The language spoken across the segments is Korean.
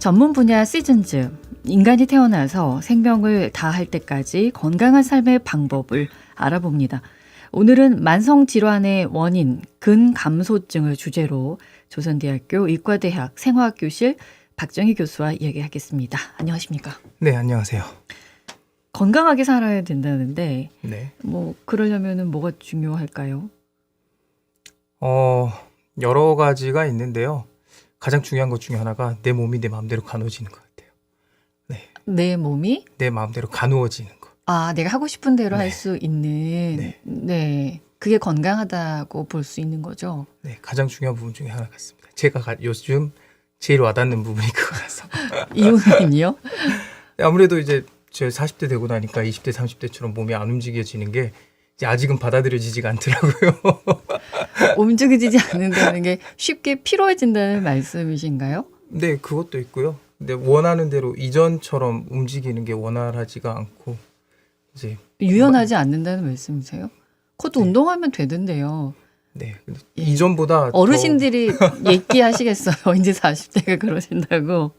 전문 분야 시즌즈. 인간이 태어나서 생명을 다할 때까지 건강한 삶의 방법을 알아봅니다. 오늘은 만성질환의 원인, 근감소증을 주제로 조선대학교 의과대학 생화학교실 박정희 교수와 이야기하겠습니다. 안녕하십니까? 네, 안녕하세요. 건강하게 살아야 된다는데 네. 그러려면은 뭐가 중요할까요? 여러 가지가 있는데요. 가장 중요한 것 중에 하나가 내 몸이 내 마음대로 가누어지는 것 같아요. 네. 내 몸이? 내 마음대로 가누어지는 것. 아, 내가 하고 싶은 대로 네. 할 수 있는. 네. 네. 그게 건강하다고 볼 수 있는 거죠. 네, 가장 중요한 부분 중에 하나 같습니다. 제가 요즘 제일 와닿는 부분이 그거라서. 이유는요? 아무래도 이제 저 40대 되고 나니까 20대, 30대처럼 몸이 안 움직여지는 게 이제 아직은 받아들여지지가 않더라고요. 움직이지 않는다는 게 쉽게 피로해진다는 말씀이신가요? 네, 그것도 있고요. 근데 원하는 대로 이전처럼 움직이는 게 원활하지가 않고 이제 유연하지 않는다는 말씀이세요? 그것도 네. 운동하면 되던데요. 네, 근데 예. 이전보다 어르신들이 얘기하시겠어요. 이제 40대가 그러신다고.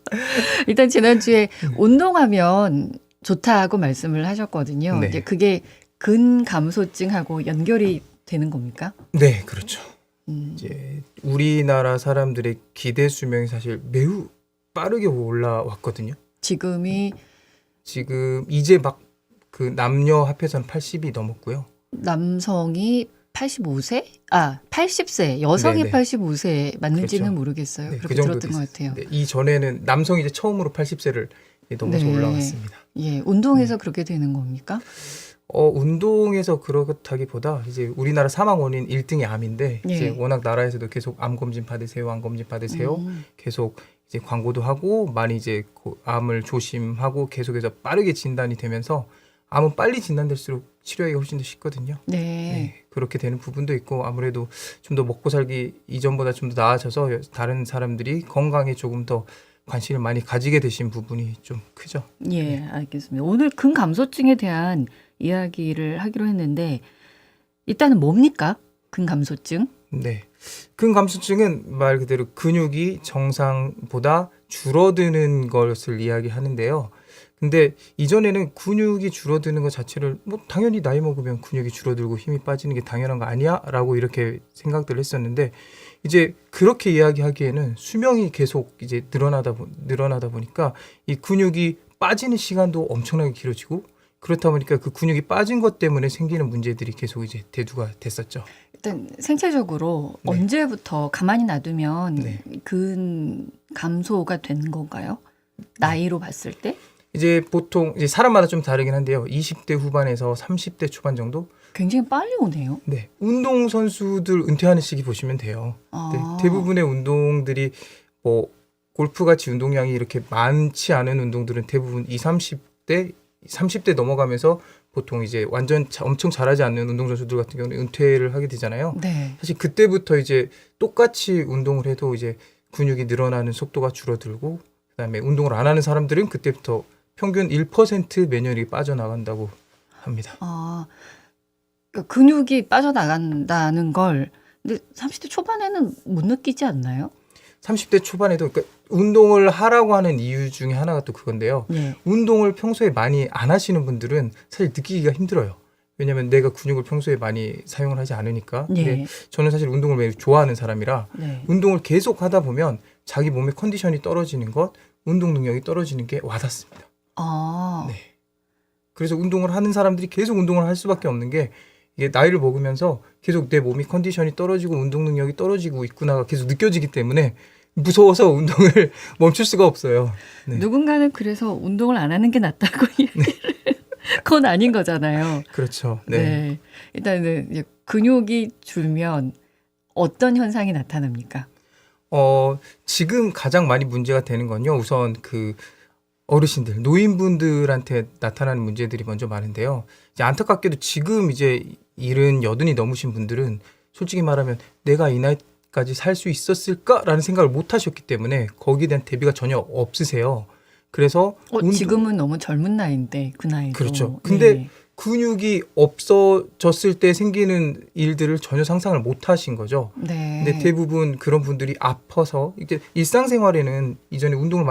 일단 지난주에 운동하면 좋다고 말씀을 하셨거든요. 네. 이제 그게 근감소증하고 연결이 되는 겁니까? 네, 그렇죠. 음. 이제 우리나라 사람들의 기대 수명이 사실 매우 빠르게 올라왔거든요. 지금이 지금 이제 막 그 남녀 합해서는 80이 넘었고요. 남성이 85세? 아, 80세. 여성이 네네. 85세 맞는지는 그렇죠. 모르겠어요. 네, 그렇게 그 정도 들었던 것 됐어요. 같아요. 네, 이 전에는 남성이 이제 처음으로 80세를 넘어서 네. 올라왔습니다. 예, 운동해서 그렇게 되는 겁니까? 운동에서 그렇다기보다 이제 우리나라 사망 원인 1등이 암인데 예. 이제 워낙 나라에서도 계속 암 검진 받으세요, 암 검진 받으세요. 계속 이제 광고도 하고 많이 이제 암을 조심하고 계속해서 빠르게 진단이 되면서 암은 빨리 진단될수록 치료하기가 훨씬 더 쉽거든요. 네. 네, 그렇게 되는 부분도 있고 아무래도 좀 더 먹고 살기 이전보다 좀 더 나아져서 다른 사람들이 건강에 조금 더 관심을 많이 가지게 되신 부분이 좀 크죠. 예, 알겠습니다. 오늘 근감소증에 대한 이야기를 하기로 했는데 일단은 뭡니까? 근감소증? 네. 근감소증은 말 그대로 근육이 정상보다 줄어드는 것을 이야기하는데요. 근데 이전에는 근육이 줄어드는 것 자체를 뭐 당연히 나이 먹으면 근육이 줄어들고 힘이 빠지는 게 당연한 거 아니야? 라고 이렇게 생각들을 했었는데 이제 그렇게 이야기하기에는 수명이 계속 이제 늘어나다 보니까 이 근육이 빠지는 시간도 엄청나게 길어지고 그렇다 보니까 그 근육이 빠진 것 때문에 생기는 문제들이 계속 이제 대두가 됐었죠. 일단 생체적으로 네. 언제부터 가만히 놔두면 네. 근감소가 되는 건가요? 나이로 봤을 때? 이제 보통 이제 사람마다 좀 다르긴 한데요. 20대 후반에서 30대 초반 정도? 굉장히 빨리 오네요. 네. 운동 선수들 은퇴하는 시기 보시면 돼요. 아. 네, 대부분의 운동들이 뭐 골프 같이 운동량이 이렇게 많지 않은 운동들은 대부분 30대 넘어가면서 보통 이제 완전 엄청 잘하지 않는 운동 선수들 같은 경우는 은퇴를 하게 되잖아요. 네. 사실 그때부터 이제 똑같이 운동을 해도 이제 근육이 늘어나는 속도가 줄어들고 그다음에 운동을 안 하는 사람들은 그때부터 평균 1% 매년 이렇게 빠져나간다고 합니다. 아, 그러니까 근육이 빠져나간다는 걸 근데 30대 초반에는 못 느끼지 않나요? 30대 초반에도 그러니까 운동을 하라고 하는 이유 중에 하나가 또 그건데요. 예. 운동을 평소에 많이 안 하시는 분들은 사실 느끼기가 힘들어요. 왜냐하면 내가 근육을 평소에 많이 사용을 하지 않으니까. 근데 예. 저는 사실 운동을 매우 좋아하는 사람이라 네. 운동을 계속 하다 보면 자기 몸의 컨디션이 떨어지는 것, 운동 능력이 떨어지는 게 와닿습니다. 아. 네. 그래서 운동을 하는 사람들이 계속 운동을 할 수밖에 없는 게 이게 나이를 먹으면서 계속 내 몸이 컨디션이 떨어지고 운동 능력이 떨어지고 있구나가 계속 느껴지기 때문에 무서워서 운동을 멈출 수가 없어요. 네. 누군가는 그래서 운동을 안 하는 게 낫다고 이야기를 그건 아닌 거잖아요. 그렇죠. 네. 네. 일단은 이제 근육이 줄면 어떤 현상이 나타납니까? 지금 가장 많이 문제가 되는 건요. 우선 그 어르신들, 노인분들한테 나타나는 문제들이 먼저 많은데요. 이제 안타깝게도 지금 이제 70, 80이 넘으신 분들은 솔직히 말하면 내가 이 나이까지 살 수 있었을까라는 생각을 못 하셨기 때문에 거기에 대한 대비가 전혀 없으세요. 그래서 지금은 너무 젊은 나이인데 그 나이도. 그렇죠. 근데 네. 근육이 없어졌을 때 생기는 일들을 전혀 상상을 못 하신 거죠. 네. 근데 대부분 그런 분들이 아파서 이게 일상생활에는 이전에 운동을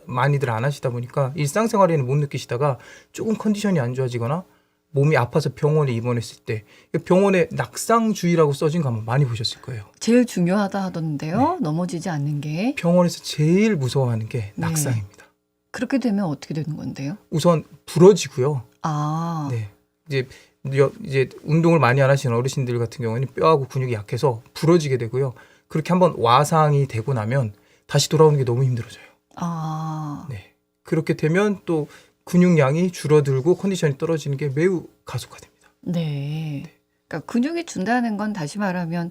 많이들 안 하시다 보니까 일상생활에는 못 느끼시다가 조금 컨디션이 안 좋아지거나 몸이 아파서 병원에 입원했을 때 병원에 낙상주의라고 써진 거 한번 많이 보셨을 거예요. 제일 중요하다 하던데요. 넘어지지 않는 게. 병원에서 제일 무서워하는 게 네. 낙상입니다. 그렇게 되면 어떻게 되는 건데요? 우선 부러지고요. 아, 네. 이제 운동을 많이 안 하시는 어르신들 같은 경우에는 뼈하고 근육이 약해서 부러지게 되고요. 그렇게 한번 와상이 되고 나면 다시 돌아오는 게 너무 힘들어져요. 아, 네. 그렇게 되면 또 근육량이 줄어들고 컨디션이 떨어지는 게 매우 가속화됩니다. 네. 그러니까 근육이 준다는 건 다시 말하면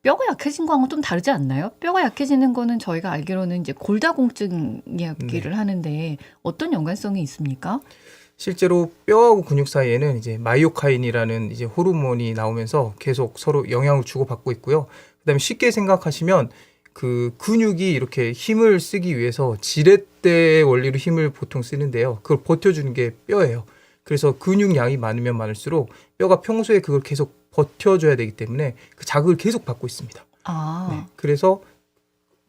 뼈가 약해진 거하고는 좀 다르지 않나요? 뼈가 약해지는 거는 저희가 알기로는 이제 골다공증 이야기를 하는데 어떤 연관성이 있습니까? 실제로 뼈하고 근육 사이에는 이제 마이오카인이라는 이제 호르몬이 나오면서 계속 서로 영향을 주고받고 있고요. 그다음에 쉽게 생각하시면 그 근육이 이렇게 힘을 쓰기 위해서 지렛대의 원리로 힘을 보통 쓰는데요. 그걸 버텨주는 게 뼈예요. 그래서 근육량이 많으면 많을수록 뼈가 평소에 그걸 계속 버텨줘야 되기 때문에 그 자극을 계속 받고 있습니다. 아, 네. 그래서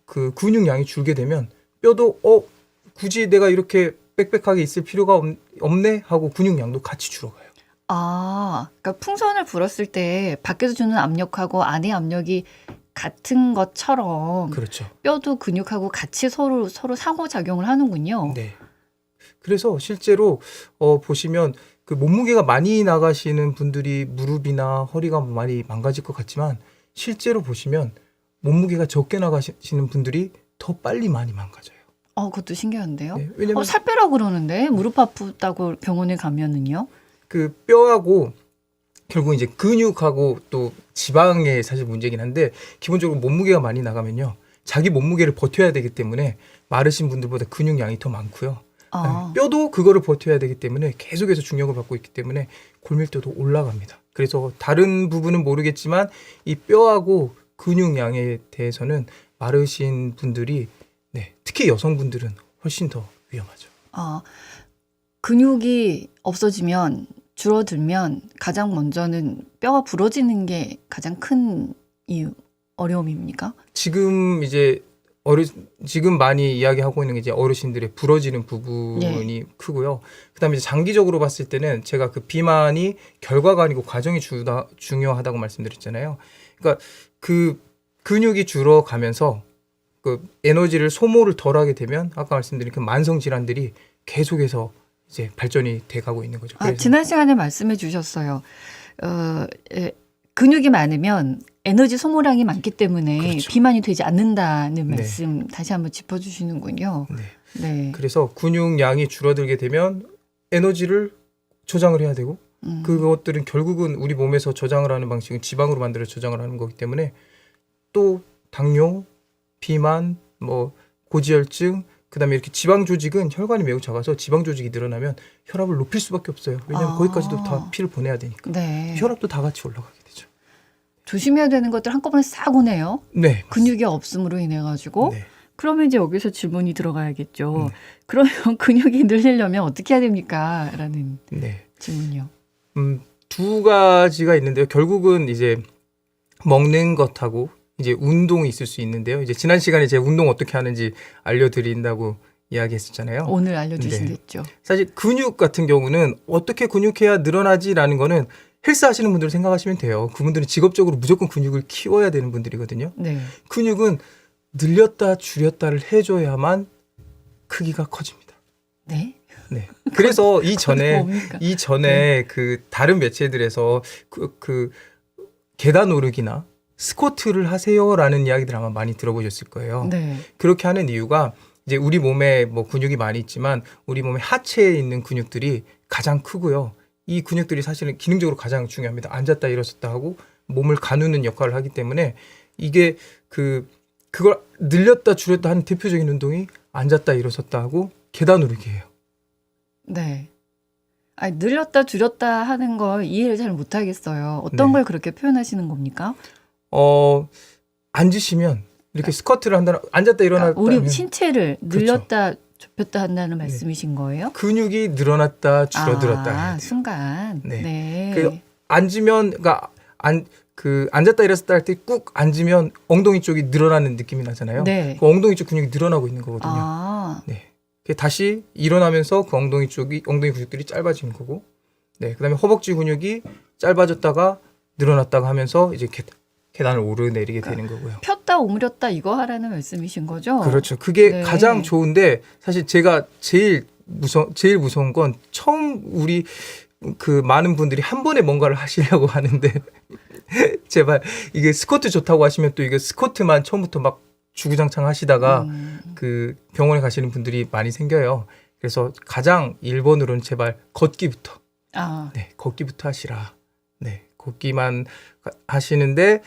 그 근육량이 줄게 되면 뼈도 굳이 내가 이렇게 빽빽하게 있을 필요가 없네 하고 근육량도 같이 줄어가요. 아, 그러니까 풍선을 불었을 때 밖에서 주는 압력하고 안의 압력이 같은 것처럼 그렇죠. 뼈도 근육하고 같이 서로 상호작용을 하는군요. 네. 그래서 실제로 보시면 그 몸무게가 많이 나가시는 분들이 무릎이나 허리가 많이 망가질 것 같지만 실제로 보시면 몸무게가 적게 나가시는 분들이 더 빨리 많이 망가져요. 그것도 신기한데요. 네, 왜냐면 살 빼라고 그러는데 무릎 아프다고 병원에 가면은요. 그 뼈하고 결국 이제 근육하고 또 지방의 사실 문제긴 한데 기본적으로 몸무게가 많이 나가면요. 자기 몸무게를 버텨야 되기 때문에 마르신 분들보다 근육량이 더 많고요. 아, 뼈도 그거를 버텨야 되기 때문에 계속해서 중력을 받고 있기 때문에 골밀도도 올라갑니다. 그래서 다른 부분은 모르겠지만 이 뼈하고 근육량에 대해서는 마르신 분들이 특히 여성분들은 훨씬 더 위험하죠. 근육이 없어지면 줄어들면 가장 먼저는 뼈가 부러지는 게 가장 큰 어려움입니까? 지금 이제 지금 많이 이야기하고 있는 게 이제 어르신들의 부러지는 부분이 크고요. 그다음에 이제 장기적으로 봤을 때는 제가 그 비만이 결과가 아니고 과정이 중요하다고 말씀드렸잖아요. 그러니까 그 근육이 줄어가면서 그 에너지를 소모를 덜하게 되면 아까 말씀드린 그 만성 질환들이 계속해서 이제 발전이 돼가고 있는 거죠. 그래서 지난 시간에 말씀해 주셨어요. 근육이 많으면 에너지 소모량이 많기 때문에 그렇죠. 비만이 되지 않는다는 네. 말씀 다시 한번 짚어주시는군요. 네. 네. 그래서 근육량이 줄어들게 되면 에너지를 저장을 해야 되고 그것들은 결국은 우리 몸에서 저장을 하는 방식은 지방으로 만들어 저장을 하는 거기 때문에 또 당뇨, 비만, 뭐 고지혈증, 그다음에 이렇게 지방 조직은 혈관이 매우 작아서 지방 조직이 늘어나면 혈압을 높일 수밖에 없어요. 왜냐하면 거기까지도 다 피를 보내야 되니까. 네. 혈압도 다 같이 올라가게 되죠. 조심해야 되는 것들 한꺼번에 싹 오네요. 네. 근육이 없음으로 인해 가지고. 네. 그러면 이제 여기서 질문이 들어가야겠죠. 그러면 근육이 늘리려면 어떻게 해야 됩니까? 라는 네. 질문이요. 두 가지가 있는데요. 결국은 이제 먹는 것하고 이제 운동이 있을 수 있는데요. 이제 지난 시간에 제가 운동 어떻게 하는지 알려드린다고 이야기했었잖아요. 오늘 알려주신댔죠. 사실 근육 같은 경우는 어떻게 근육해야 늘어나지라는 거는 헬스 하시는 분들 생각하시면 돼요. 그분들은 직업적으로 무조건 근육을 키워야 되는 분들이거든요. 네. 근육은 늘렸다 줄였다를 해줘야만 크기가 커집니다. 네? 네. 그래서 뭡니까? 이전에 그 다른 매체들에서 그 계단 오르기나 스쿼트를 하세요라는 이야기들 아마 많이 들어보셨을 거예요. 네. 그렇게 하는 이유가 이제 우리 몸에 뭐 근육이 많이 있지만 우리 몸의 하체에 있는 근육들이 가장 크고요. 이 근육들이 사실은 기능적으로 가장 중요합니다. 앉았다 일어섰다 하고 몸을 가누는 역할을 하기 때문에 이게 그걸 늘렸다 줄였다 하는 대표적인 운동이 앉았다 일어섰다 하고 계단 오르기예요. 네. 아니, 늘렸다 줄였다 하는 걸 이해를 잘 못하겠어요. 어떤 네. 걸 그렇게 표현하시는 겁니까? 앉으시면 이렇게 스쿼트를 한다는 앉았다 일어났다 우리 하면 신체를 늘렸다 좁혔다 한다는 말씀이신 거예요? 근육이 늘어났다 줄어들었다 해야 돼요. 순간. 네. 네. 그 앉으면 그러니까 앉았다 일어섰다 할 때 꾹 앉으면 엉덩이 쪽이 늘어나는 느낌이 나잖아요. 네. 그 엉덩이 쪽 근육이 늘어나고 있는 거거든요. 아, 네. 다시 일어나면서 그 엉덩이 근육들이 짧아지는 거고, 네. 그다음에 허벅지 근육이 짧아졌다가 늘어났다가 하면서 이제 계단을 오르내리게 되는 거고요. 폈다 오므렸다 이거 하라는 말씀이신 거죠? 그렇죠. 그게 네. 가장 좋은데 사실 제가 제일 무서운 건 처음 우리 그 많은 분들이 한 번에 뭔가를 하시려고 하는데 제발 이게 스쿼트 좋다고 하시면 또 이게 스쿼트만 처음부터 막 주구장창 하시다가 그 병원에 가시는 분들이 많이 생겨요. 그래서 가장 1번으로는 제발 걷기부터. 아, 네, 걷기부터 하시라. 네, 걷기만 하시는데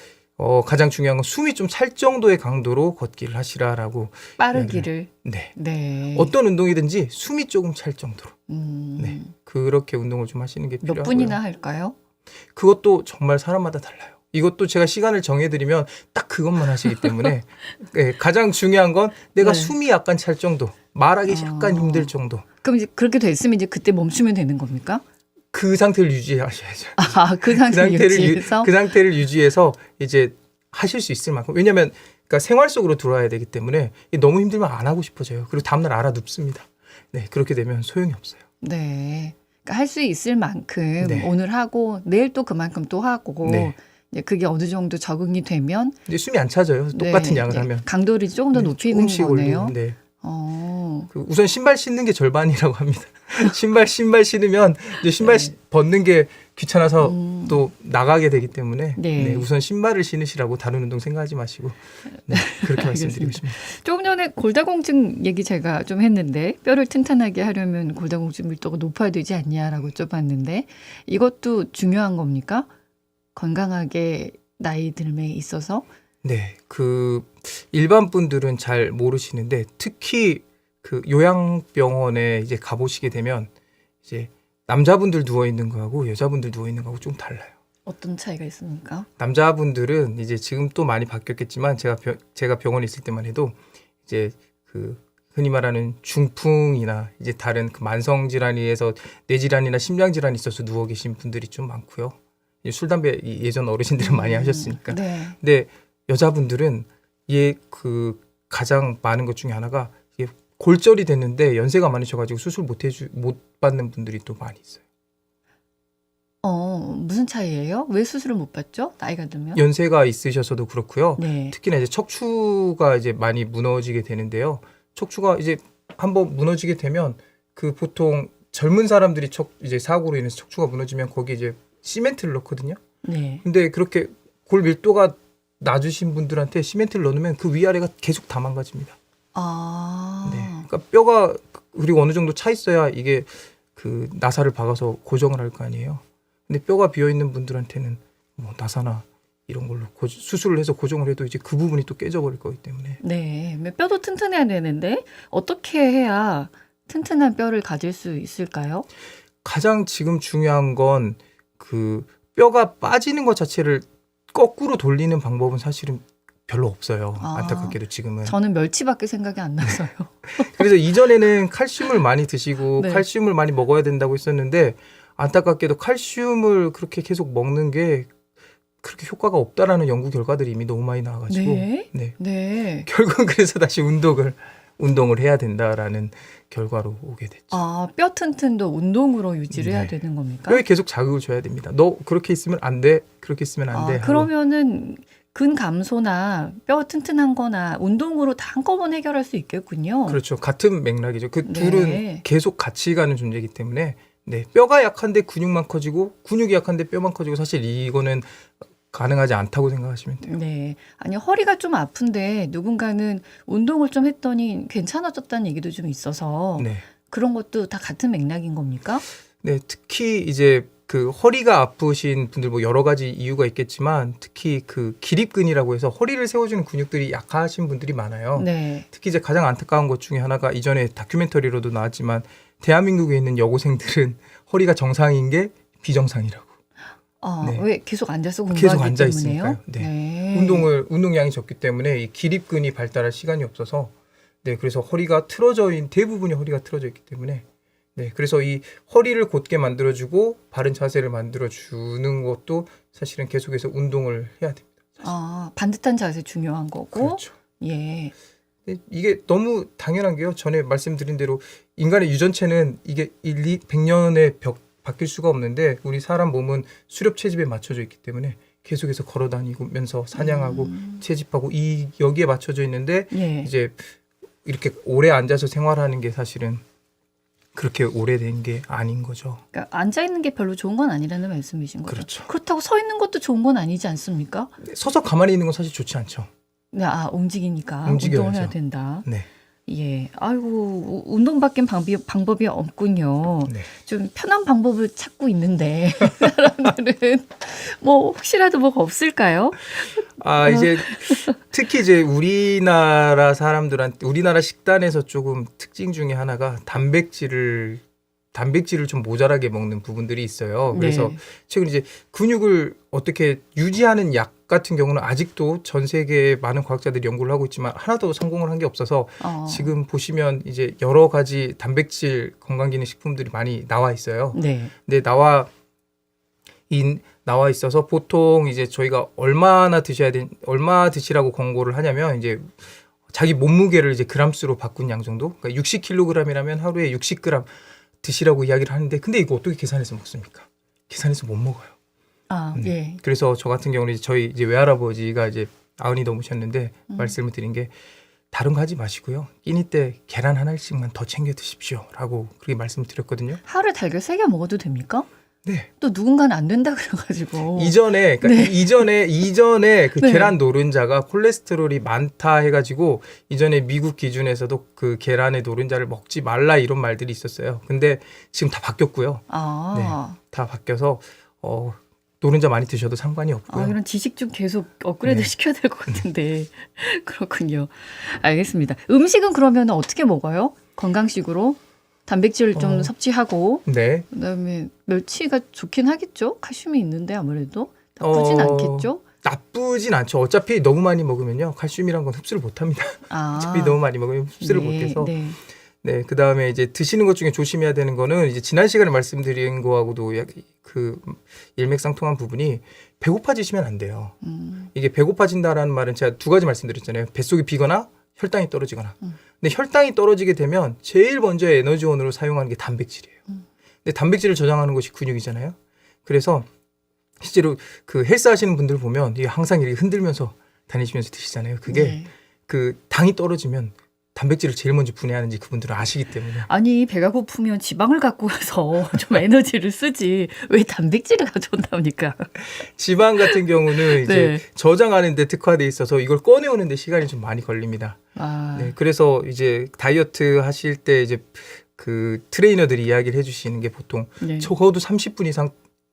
가장 중요한 건 숨이 좀 찰 정도의 강도로 걷기를 하시라라고. 빠르기를. 네. 네. 어떤 운동이든지 숨이 조금 찰 정도로. 음, 네. 그렇게 운동을 좀 하시는 게 몇 필요하고요. 분이나 할까요? 그것도 정말 사람마다 달라요. 이것도 제가 시간을 정해드리면 딱 그것만 하시기 때문에 네, 가장 중요한 건 내가 네. 숨이 약간 찰 정도, 말하기 아. 약간 힘들 정도. 그럼 이제 그렇게 됐으면 이제 그때 멈추면 되는 겁니까? 그 상태를 유지하셔야죠. 아, 그 상태 유지해서? 그 상태를 유지해서 이제 하실 수 있을 만큼. 왜냐하면 그러니까 생활 속으로 들어와야 되기 때문에 너무 힘들면 안 하고 싶어져요. 그리고 다음날 알아눕습니다. 네, 그렇게 되면 소용이 없어요. 네. 그러니까 할 수 있을 만큼 네. 오늘 하고 내일 또 그만큼 또 하고 네. 이제 그게 어느 정도 적응이 되면 이제 숨이 안 차져요. 똑같은 네, 양을 이제 하면. 강도를 조금 더 네, 높이는 조금씩 거네요. 올리는, 네. 어. 우선 신발 신는 게 절반이라고 합니다. 신발 신으면 이제 신발 네. 벗는 게 귀찮아서 음. 또 나가게 되기 때문에 네. 네, 우선 신발을 신으시라고 다른 운동 생각하지 마시고 네, 그렇게 말씀드리고 싶습니다. 조금 전에 골다공증 얘기 제가 좀 했는데 뼈를 튼튼하게 하려면 골다공증 밀도가 높아야 되지 않냐라고 여쭤봤는데 이것도 중요한 겁니까? 건강하게 나이 들에 있어서? 네, 그 일반 분들은 잘 모르시는데 특히 그 요양병원에 이제 가보시게 되면 이제 남자분들 누워 있는 거하고 여자분들 누워 있는 거하고 좀 달라요. 어떤 차이가 있습니까? 남자분들은 이제 지금 또 많이 바뀌었겠지만 제가 병원에 있을 때만 해도 이제 그 흔히 말하는 중풍이나 이제 다른 그 만성 질환에서 뇌질환이나 심장 질환이 있어서 누워 계신 분들이 좀 많고요. 술 담배 예전 어르신들은 많이 하셨으니까. 네. 근데 여자분들은 그 가장 많은 것 중에 하나가 이게 골절이 됐는데 연세가 많으셔가지고 수술 못 받는 분들이 또 많이 있어요. 무슨 차이예요? 왜 수술을 못 받죠? 나이가 들면? 연세가 있으셔서도 그렇고요. 네. 특히나 이제 척추가 이제 많이 무너지게 되는데요. 척추가 이제 한번 무너지게 되면 그 보통 젊은 사람들이 이제 사고로 인해서 척추가 무너지면 거기 이제 시멘트를 넣거든요. 네. 근데 그렇게 골 밀도가 낮으신 분들한테 시멘트를 넣으면 그 위아래가 계속 다 망가집니다. 아. 네. 그러니까 뼈가 그리고 어느 정도 차 있어야 이게 그 나사를 박아서 고정을 할 거 아니에요. 근데 뼈가 비어 있는 분들한테는 뭐 나사나 이런 걸로 수술을 해서 고정을 해도 이제 그 부분이 또 깨져버릴 거기 때문에. 네. 뼈도 튼튼해야 되는데 어떻게 해야 튼튼한 뼈를 가질 수 있을까요? 가장 지금 중요한 건 그 뼈가 빠지는 것 자체를 거꾸로 돌리는 방법은 사실은 별로 없어요. 아. 안타깝게도 지금은. 저는 멸치밖에 생각이 안 나서요. 그래서 이전에는 칼슘을 많이 드시고 네. 칼슘을 많이 먹어야 된다고 했었는데 안타깝게도 칼슘을 그렇게 계속 먹는 게 그렇게 효과가 없다라는 연구 결과들이 이미 너무 많이 나와가지고 네. 네. 네. 결국은 그래서 다시 운동을 해야 된다라는 결과로 오게 됐죠. 아, 뼈 튼튼도 운동으로 유지를 해야 네. 되는 겁니까? 뼈에 계속 자극을 줘야 됩니다. 너 그렇게 있으면 안 돼. 그렇게 있으면 안 돼. 하고. 그러면은 근 감소나 뼈 튼튼한 거나 운동으로 다 한꺼번에 해결할 수 있겠군요. 그렇죠. 같은 맥락이죠. 그 네. 둘은 계속 같이 가는 존재이기 때문에 네. 뼈가 약한데 근육만 커지고 근육이 약한데 뼈만 커지고 사실 이거는 가능하지 않다고 생각하시면 돼요. 네. 아니, 허리가 좀 아픈데 누군가는 운동을 좀 했더니 괜찮아졌다는 얘기도 좀 있어서 네. 그런 것도 다 같은 맥락인 겁니까? 네, 특히 이제 그 허리가 아프신 분들 뭐 여러 가지 이유가 있겠지만 특히 그 기립근이라고 해서 허리를 세워주는 근육들이 약하신 분들이 많아요. 네. 특히 이제 가장 안타까운 것 중에 하나가 이전에 다큐멘터리로도 나왔지만 대한민국에 있는 여고생들은 허리가 정상인 게 비정상이라고. 네. 왜 계속 앉아서 공부하기 계속 앉아 때문에요? 있으니까요. 네. 운동량이 적기 때문에 이 기립근이 발달할 시간이 없어서 네, 그래서 대부분이 허리가 틀어져 있기 때문에 네, 그래서 이 허리를 곧게 만들어주고 바른 자세를 만들어주는 것도 사실은 계속해서 운동을 해야 됩니다. 아, 반듯한 자세 중요한 거고. 그렇죠. 예. 이게 너무 당연한 게요. 전에 말씀드린 대로 인간의 유전체는 이게 100년에 바뀔 수가 없는데 우리 사람 몸은 수렵 채집에 맞춰져 있기 때문에 계속해서 걸어다니면서 사냥하고 채집하고 여기에 맞춰져 있는데 예. 이제 이렇게 오래 앉아서 생활하는 게 사실은 그렇게 오래된 게 아닌 거죠. 그러니까 앉아 있는 게 별로 좋은 건 아니라는 말씀이신 거죠. 그렇죠. 그렇다고 서 있는 것도 좋은 건 아니지 않습니까? 서서 가만히 있는 건 사실 좋지 않죠. 네, 움직이니까 움직여야죠. 운동을 해야 된다. 네. 예. 아이고, 운동밖엔 방법이 없군요. 네. 좀 편한 방법을 찾고 있는데 사람들은 뭐 혹시라도 뭐가 없을까요? 이제 특히 이제 우리나라 식단에서 조금 특징 중에 하나가 단백질을 좀 모자라게 먹는 부분들이 있어요. 그래서 네. 최근 이제 근육을 어떻게 유지하는 약 같은 경우는 아직도 전 세계의 많은 과학자들이 연구를 하고 있지만 하나도 성공을 한 게 없어서 지금 보시면 이제 여러 가지 단백질 건강기능식품들이 많이 나와 있어요. 네. 근데 나와 있어서 보통 이제 저희가 얼마 드시라고 권고를 하냐면 이제 자기 몸무게를 이제 그람수로 바꾼 양 정도. 그러니까 60kg이라면 하루에 60g 드시라고 이야기를 하는데 근데 이거 어떻게 계산해서 먹습니까? 계산해서 못 먹어요. 예. 그래서 저 같은 경우는 저희 이제 외할아버지가 이제 90이 넘으셨는데 말씀을 드린 게 다른 거 하지 마시고요. 끼니 때 계란 하나씩만 더 챙겨 드십시오라고 그렇게 말씀을 드렸거든요. 하루에 달걀 3개 먹어도 됩니까? 네. 또 누군가는 안 된다 그래가지고. 이전에 그 네. 계란 노른자가 콜레스테롤이 많다 해가지고 이전에 미국 기준에서도 그 계란의 노른자를 먹지 말라 이런 말들이 있었어요. 근데 지금 다 바뀌었고요. 다 바뀌어서 노른자 많이 드셔도 상관이 없고요. 이런 지식 좀 계속 업그레이드 시켜야 될 것 같은데. 그렇군요. 알겠습니다. 음식은 그러면 어떻게 먹어요? 건강식으로? 단백질 좀 섭취하고 네. 그다음에 멸치가 좋긴 하겠죠? 칼슘이 있는데 아무래도 나쁘진 않겠죠? 나쁘진 않죠. 어차피 너무 많이 먹으면요. 칼슘이란 건 흡수를 못합니다. 어차피 너무 많이 먹으면 흡수를 못해서. 네, 그 다음에 이제 드시는 것 중에 조심해야 되는 거는 이제 지난 시간에 말씀드린 거하고도 그 일맥상통한 부분이 배고파지시면 안 돼요. 이게 배고파진다라는 말은 제가 두 가지 말씀드렸잖아요. 뱃속이 비거나 혈당이 떨어지거나. 근데 혈당이 떨어지게 되면 제일 먼저 에너지원으로 사용하는 게 단백질이에요. 근데 단백질을 저장하는 것이 근육이잖아요. 그래서 실제로 그 헬스 하시는 분들 보면 이게 항상 이렇게 흔들면서 다니시면서 드시잖아요. 그게 그 당이 떨어지면 단백질을 제일 먼저 분해하는지 그분들은 아시기 때문에. 아니 배가 고프면 지방을 갖고 와서 좀 에너지를 쓰지 왜 단백질을 가져온답니까? 지방 같은 경우는 이제 저장하는 데 특화돼 있어서 이걸 꺼내오는 데 시간이 좀 많이 걸립니다. 네, 그래서 이제 다이어트 하실 때 이제 그 트레이너들이 이야기를 해주시는 게 보통 적어도 30분 이상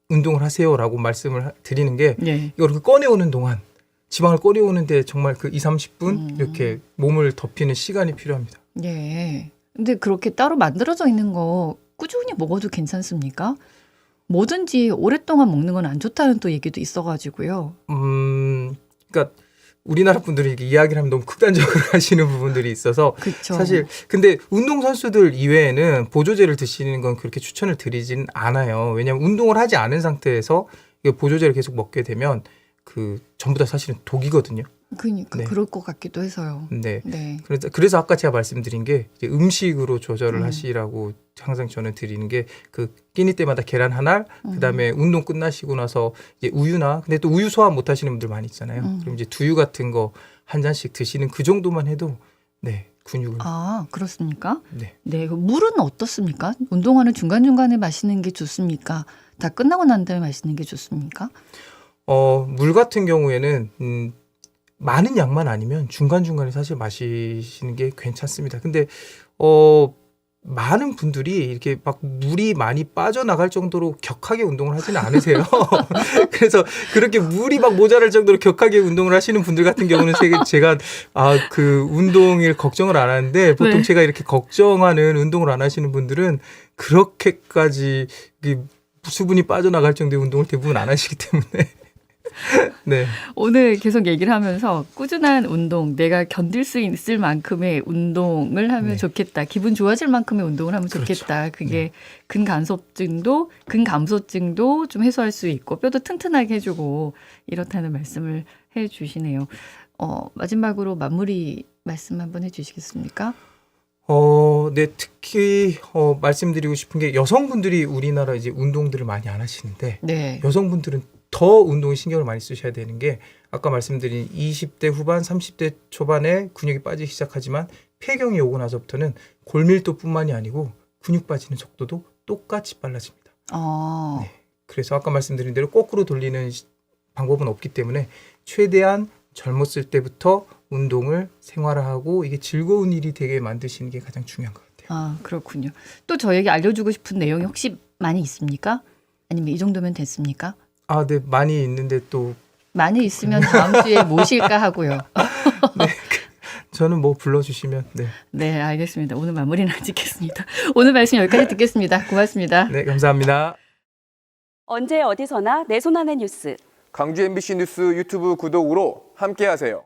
운동을 하세요라고 말씀을 드리는 게 이걸 꺼내오는 동안 지방을 꺼내오는데 정말 그 20-30분 이렇게 몸을 덮이는 시간이 필요합니다. 예. 근데 그렇게 따로 만들어져 있는 거 꾸준히 먹어도 괜찮습니까? 뭐든지 오랫동안 먹는 건 안 좋다는 또 얘기도 있어가지고요. 그러니까 우리나라 분들이 이렇게 이야기를 하면 너무 극단적으로 하시는 부분들이 있어서 그쵸. 사실 근데 운동 선수들 이외에는 보조제를 드시는 건 그렇게 추천을 드리진 않아요. 왜냐하면 운동을 하지 않은 상태에서 보조제를 계속 먹게 되면 그 전부 다 사실은 독이거든요. 그러니까 그럴 것 같기도 해서요. 네. 그래서 아까 제가 말씀드린 게 이제 음식으로 조절을 하시라고 항상 저는 드리는 게 그 끼니 때마다 계란 한 알, 그다음에 운동 끝나시고 나서 이제 우유나 근데 또 우유 소화 못 하시는 분들 많이 있잖아요. 그럼 이제 두유 같은 거 한 잔씩 드시는 그 정도만 해도 근육을. 그렇습니까? 네. 네. 물은 어떻습니까? 운동하는 중간중간에 마시는 게 좋습니까? 다 끝나고 난 다음에 마시는 게 좋습니까? 물 같은 경우에는 많은 양만 아니면 중간중간에 사실 마시는 게 괜찮습니다. 근데 많은 분들이 이렇게 막 물이 많이 빠져나갈 정도로 격하게 운동을 하지는 않으세요. 그래서 그렇게 물이 막 모자랄 정도로 격하게 운동을 하시는 분들 같은 경우는 제가 그 운동을 걱정을 안 하는데 보통 제가 이렇게 걱정하는 운동을 안 하시는 분들은 그렇게까지 수분이 빠져나갈 정도의 운동을 대부분 안 하시기 때문에 네. 오늘 계속 얘기를 하면서 꾸준한 운동, 내가 견딜 수 있을 만큼의 운동을 하면 네. 좋겠다. 기분 좋아질 만큼의 운동을 하면 그렇죠. 좋겠다. 그게 근감소증도 좀 해소할 수 있고 뼈도 튼튼하게 해주고 이렇다는 말씀을 해주시네요. 마지막으로 마무리 말씀 한번 해주시겠습니까? 네, 특히 말씀드리고 싶은 게 여성분들이 우리나라 이제 운동들을 많이 안 하시는데 네. 여성분들은 더 운동에 신경을 많이 쓰셔야 되는 게 아까 말씀드린 20대 후반, 30대 초반에 근육이 빠지기 시작하지만 폐경이 오고 나서부터는 골밀도뿐만이 아니고 근육 빠지는 속도도 똑같이 빨라집니다. 네. 그래서 아까 말씀드린 대로 거꾸로 돌리는 방법은 없기 때문에 최대한 젊었을 때부터 운동을 생활화하고 이게 즐거운 일이 되게 만드시는 게 가장 중요한 것 같아요. 그렇군요. 또 저에게 알려주고 싶은 내용이 혹시 많이 있습니까? 아니면 이 정도면 됐습니까? 네, 많이 있는데 또 많이 있으면 다음 주에 모실까 하고요. 저는 뭐 불러주시면 네. 네, 알겠습니다. 오늘 마무리는 짓겠습니다. 오늘 말씀 여기까지 듣겠습니다. 고맙습니다. 네, 감사합니다. 언제 어디서나 내 손 안의 뉴스. 광주 MBC 뉴스 유튜브 구독으로 함께하세요.